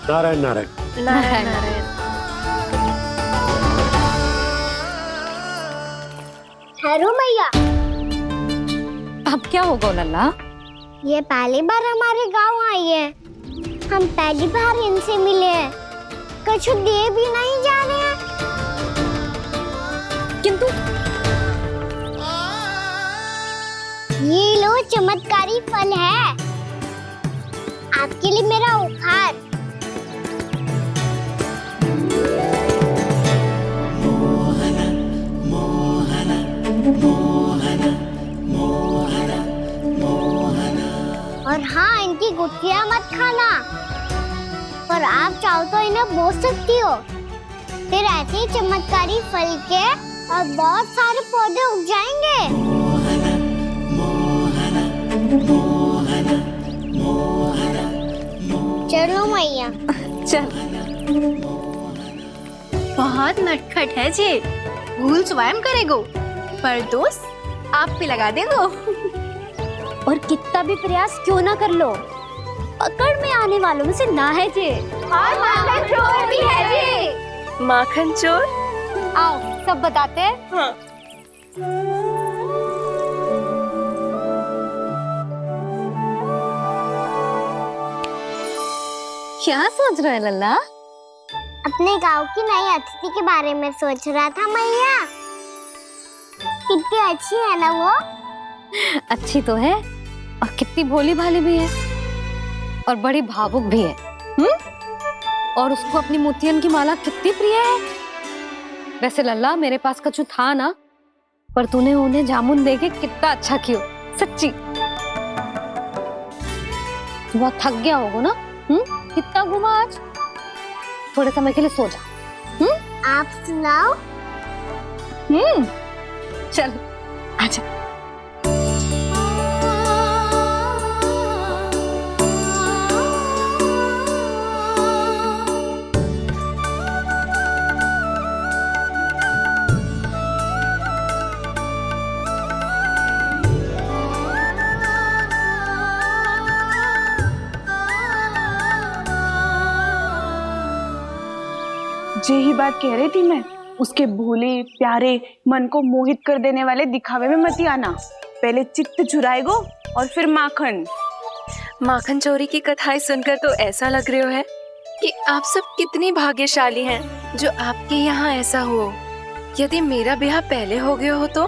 नारायण नारायण। नारायण नारायण। ठहरू मैया। अब क्या होगा लल्ला? ये पहली बार हमारे गांव आई है। हम पहली बार इनसे मिले हैं। कछु दे भी नहीं जा रहे हैं। किंतु ये लो, चमत्कारी फल है आपके लिए, मेरा उपहार। और हाँ, इनकी गुठलियां मत खाना। और आप चाहो तो इन्हें बोल सकती हो। फिर ऐसे ही चमत्कारी फल के और बहुत सारे पौधे उग जाएंगे। चलो मैया। चल। बहुत नटखट है जे, भूल स्वयं करेगो पर दोष आप पे लगा देगो। और कितना भी प्रयास क्यों ना कर लो, पकड़ में आने वालों में से ना है जी। और माखन चोर भी है जी। माखन चोर? आओ सब बताते हैं। हाँ। क्या सोच रहे हैं लल्ला? अपने गांव की नई अतिथि के बारे में सोच रहा था मैया। कितनी अच्छी है ना वो। अच्छी तो है और कितनी भोली भाली भी है और बड़ी भावुक भी है। और उसको अपनी मोतियन की माला कितनी प्रिय है। वैसे लल्ला मेरे पास कछु था ना, पर तूने उन्हें जामुन देके कितना अच्छा किया सच्ची। बहुत थक गया होगा ना? कितना घुमा आज। थोड़े समय के लिए सो जा। आप सुनाओ। चल आजा। यही बात कह रही थी मैं। उसके भोले प्यारे मन को मोहित कर देने वाले दिखावे में मत आना। पहले चित्त चुराएगो और फिर माखन। माखन चोरी की कथाएं सुनकर तो ऐसा लग रहा है कि आप सब कितनी भाग्यशाली हैं जो आपके यहाँ ऐसा हो। यदि मेरा ब्याह पहले हो गया हो तो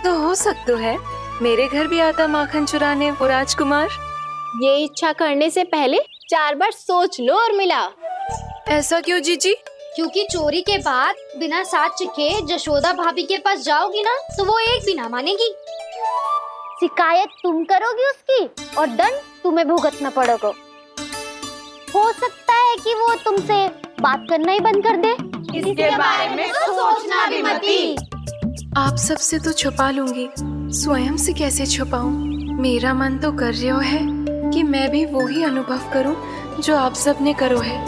हो सकता है मेरे घर भी आता माखन चुराने वो राजकुमार। ये इच्छा करने से पहले 4 बार सोच लो उर्मिला। ऐसा क्यों जीजी? क्योंकि चोरी के बाद बिना साक्ष्य के जशोदा भाभी के पास जाओगी ना तो वो एक भी ना मानेगी। शिकायत तुम करोगी उसकी और दंड तुम्हें भुगतना पड़ेगा। हो सकता है कि वो तुमसे बात करना ही बंद कर दे। इसके बारे में सोचना भी मती। आप सबसे तो छुपा लूंगी, स्वयं से कैसे छुपाऊं? मेरा मन तो कर रहा है कि मैं भी वो ही अनुभव करूं जो आप सब ने करो है।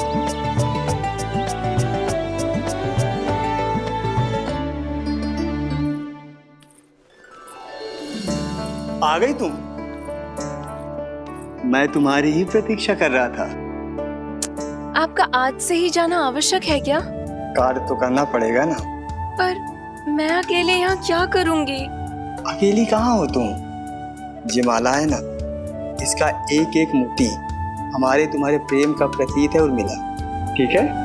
आ गई तुम? मैं तुम्हारी ही प्रतीक्षा कर रहा था। आपका आज से ही जाना आवश्यक है क्या? कार्य तो करना पड़ेगा ना। पर मैं अकेले यहाँ क्या करूँगी? अकेली कहाँ हो तुम? ये माला है ना, इसका एक एक मोती हमारे तुम्हारे प्रेम का प्रतीक है उर्मिला। ठीक है?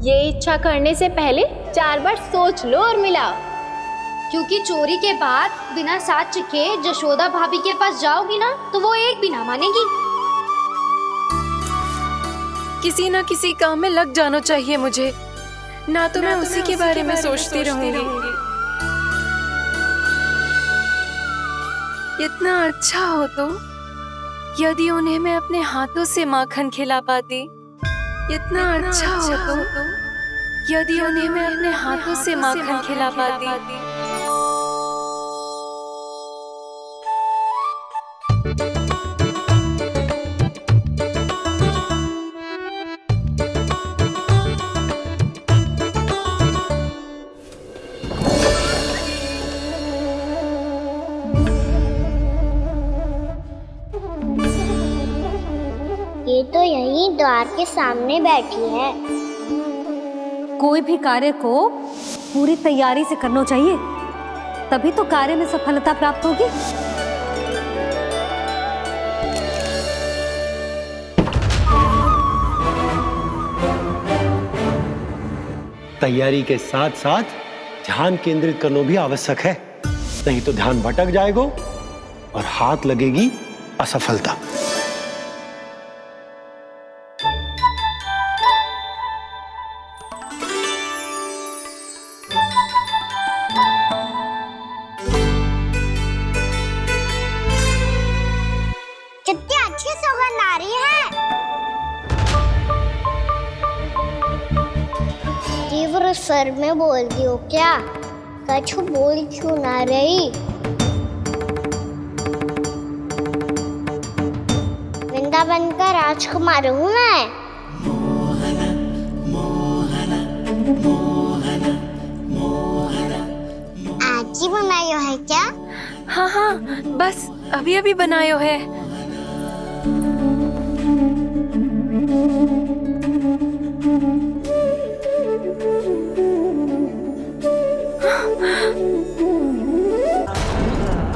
ये इच्छा करने से पहले 4 बार सोच लो उर्मिला। क्योंकि चोरी के बाद बिना साक्ष्य के जशोदा भाभी के पास जाओगी ना तो वो एक भी ना मानेगी। किसी ना किसी काम में लग जाना चाहिए मुझे, ना तो मैं उसी के बारे में सोचती रहूंगी। इतना अच्छा हो तो यदि उन्हें मैं अपने हाथों से माखन खिला पाती। इतना अच्छा हो तो यदि उन्हें मैं अपने हाथों से माखन खिला पाती। ये तो यहीं द्वार के सामने बैठी है। कोई भी कार्य को पूरी तैयारी से करना चाहिए, तभी तो कार्य में सफलता प्राप्त होगी। तैयारी के साथ साथ ध्यान केंद्रित करना भी आवश्यक है, नहीं तो ध्यान भटक जाएगा और हाथ लगेगी असफलता। कितनी अच्छी सौगंध आ रही है। तीव्र स्वर में बोल दियो क्या? कछु बोल क्यों ना रही? वृंदावन का राजकुमार हूँ मैं। आज ही बनायो है क्या? हाँ हाँ, बस अभी अभी बनायो है।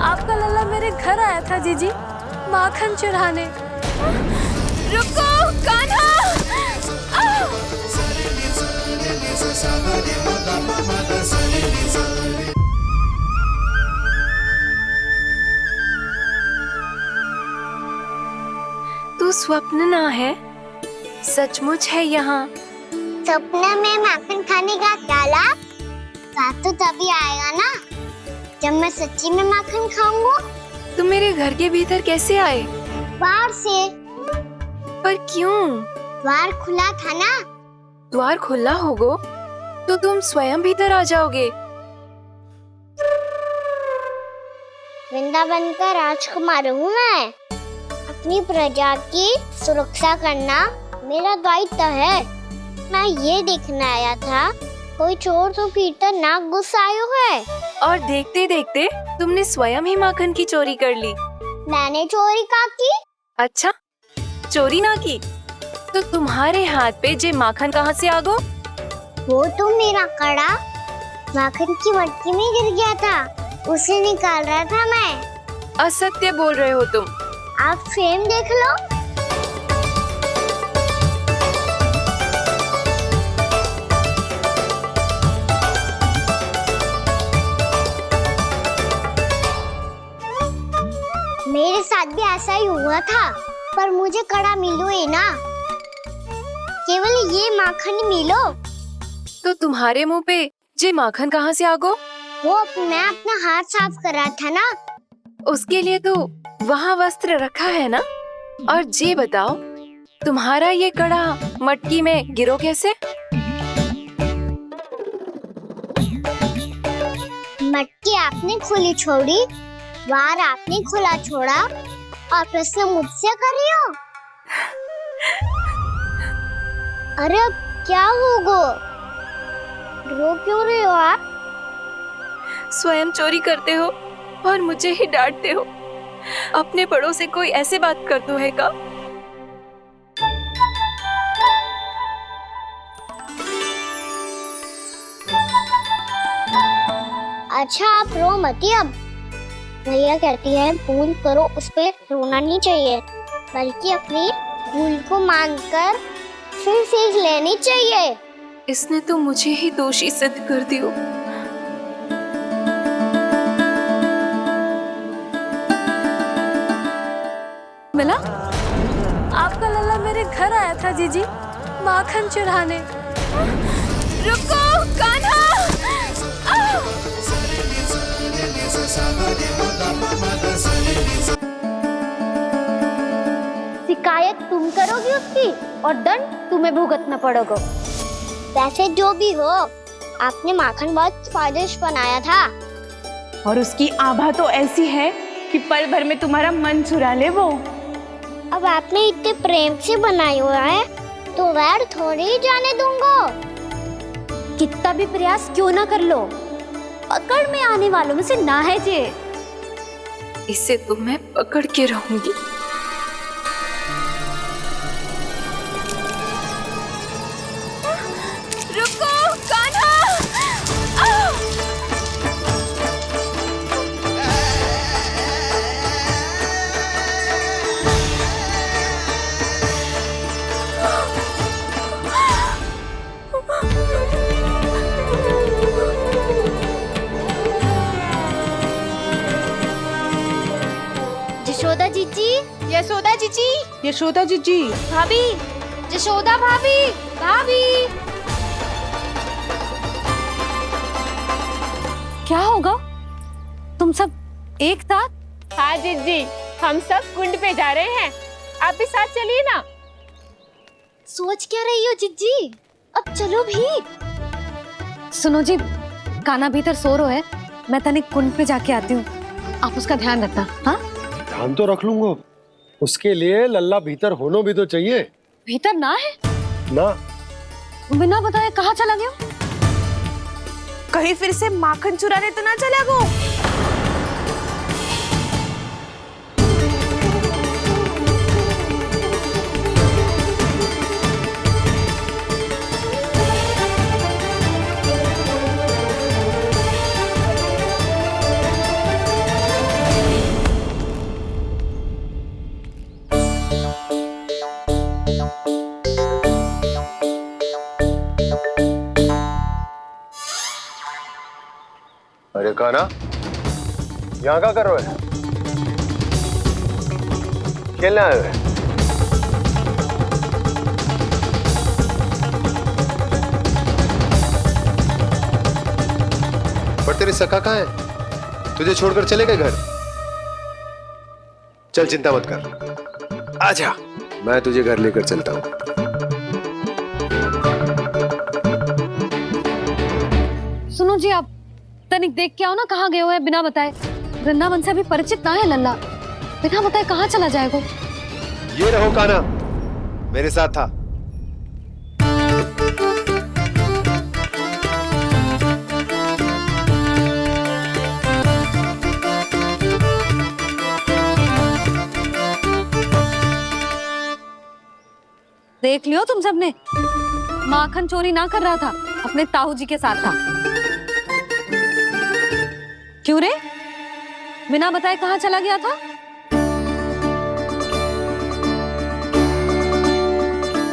आपका लल्ला मेरे घर आया था जीजी, माखन चुराने। रुको कान्हा! तू स्वप्न ना है, सचमुच है यहाँ। सपने में माखन खाने का डाला तो तभी आएगा ना जब मैं सच्ची में माखन खाऊंगा। तुम मेरे घर के भीतर कैसे आए? बाहर से। पर क्यों? द्वार खुला था ना। द्वार खुला होगा तो तुम स्वयं भीतर आ जाओगे। वृंदावन का राजकुमार हूँ मैं। अपनी प्रजा की सुरक्षा करना मेरा दायित्व है। मैं ये देखने आया था कोई चोर तो भीतर ना घुस आयो है। और देखते देखते तुमने स्वयं ही माखन की चोरी कर ली। मैंने चोरी का की? अच्छा, चोरी ना की तो तुम्हारे हाथ पे जे माखन कहाँ से आ गो? वो तो मेरा कड़ा माखन की मटकी में गिर गया था, उसे निकाल रहा था मैं। असत्य बोल रहे हो तुम। आप फ्रेम देख लो। मेरे साथ भी ऐसा ही हुआ था, पर मुझे कड़ा मिलो ही ना, केवल ये माखन ही मिलो। तो तुम्हारे मुंह पे जे माखन कहाँ से आ गो? वो मैं अपना हाथ साफ कर रहा था ना। उसके लिए तो वहाँ वस्त्र रखा है ना। और जे बताओ, तुम्हारा ये कड़ा मटकी में गिरो कैसे? मटकी आपने खुली छोड़ी, द्वार आपने खुला छोड़ा, और प्रश्न मुझसे कर रही हो? अरे अब क्या होगा? रो क्यों रहे हो आप? स्वयं चोरी करते हो और मुझे ही डांटते हो। अपने बड़ों से कोई ऐसे बात करते है का? अच्छा आप रो मती। अब भैया कहती है भूल करो, उस पे रोना नहीं चाहिए, बल्कि अपनी भूल को मानकर फिर सीख लेनी चाहिए। इसने तो मुझे ही दोषी सिद्ध कर दियो। मिला? आपका लल्ला मेरे घर आया था जीजी, माखन चुराने। रुको कान्हा! शिकायत तुम करोगी उसकी और दंड तुम्हें भुगतना पड़ेगा। वैसे जो भी हो, आपने माखन बहुत स्वादिष्ट बनाया था। और उसकी आभा तो ऐसी है कि पल भर में तुम्हारा मन चुरा ले वो। अब आपने इतने प्रेम से बनाया हुआ है तो वैर थोड़ी ही जाने दूंगा। कितना भी प्रयास क्यों ना कर लो, पकड़ में आने वालों में से ना है जे। इसे तो मैं पकड़ के रहूंगी। रुको कान्हा! यशोदा जीजी, यशोदा जीजी, यशोदा जीजी, भाभी, यशोदा भाभी, भाभी। क्या होगा? तुम सब एक साथ? हाँ जीजी, हम सब कुंड पे जा रहे हैं, आप भी साथ चलिए ना। सोच क्या रही हो जीजी? अब चलो भी। सुनो जी, कान्हा भीतर सो रो है, मैं तनिक कुंड पे जाके आती हूँ, आप उसका ध्यान रखना। हाँ, ध्यान तो रख लूंगा, उसके लिए लल्ला भीतर होना भी तो चाहिए। भीतर ना है? ना। बिना बताए कहाँ चला गया? कहीं फिर से माखन चुराने तो ना चला वो। अरे काना, यहाँ क्या कर रहे हो? खेलने आए हुए? पर तेरे सखा कहाँ है? तुझे छोड़कर चले गए घर? चल चिंता मत कर, आजा, मैं तुझे घर लेकर चलता हूँ। सुनो जी, आप तनिक देख के आओ ना, कहाँ गए हुए हैं बिना बताए। वृंदावन से अभी परिचित ना है लल्ला, बिना बताए कहाँ चला जाएगा। ये रहो काना, मेरे साथ था। देख लियो तुम सबने, माखन चोरी ना कर रहा था, अपने ताऊ जी के साथ था। क्यों रे, बिना बताए कहाँ चला गया था?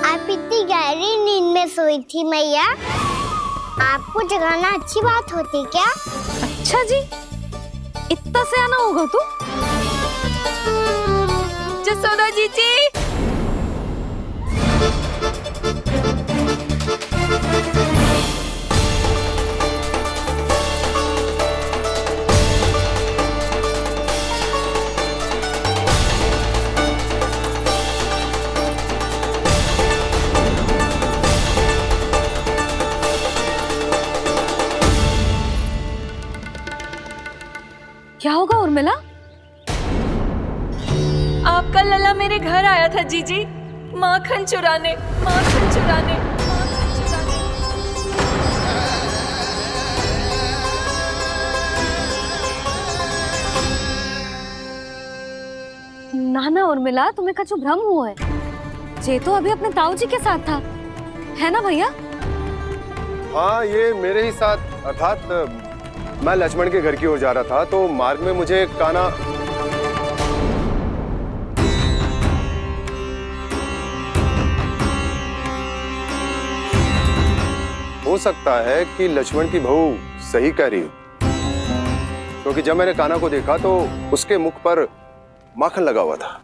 आप इतनी गहरी नींद में सोई थी मैया, आपको जगाना अच्छी बात होती क्या? अच्छा जी, इतना सयाना होगा तू? जसोदा जीजी, क्या होगा उर्मिला? आपका लल्ला मेरे घर आया था जीजी, माखन चुराने, माखन चुराने, माखन चुराने। ना ना उर्मिला, तुम्हें कछु भ्रम हुआ है। ये तो अभी अपने ताऊ जी के साथ था, है ना भैया? हाँ, ये मेरे ही साथ, अर्थात मैं लक्ष्मण के घर की ओर जा रहा था, तो मार्ग में मुझे काना हो सकता है कि लक्ष्मण की बहू सही कह रही हो, क्योंकि जब मैंने काना को देखा तो उसके मुख पर माखन लगा हुआ था।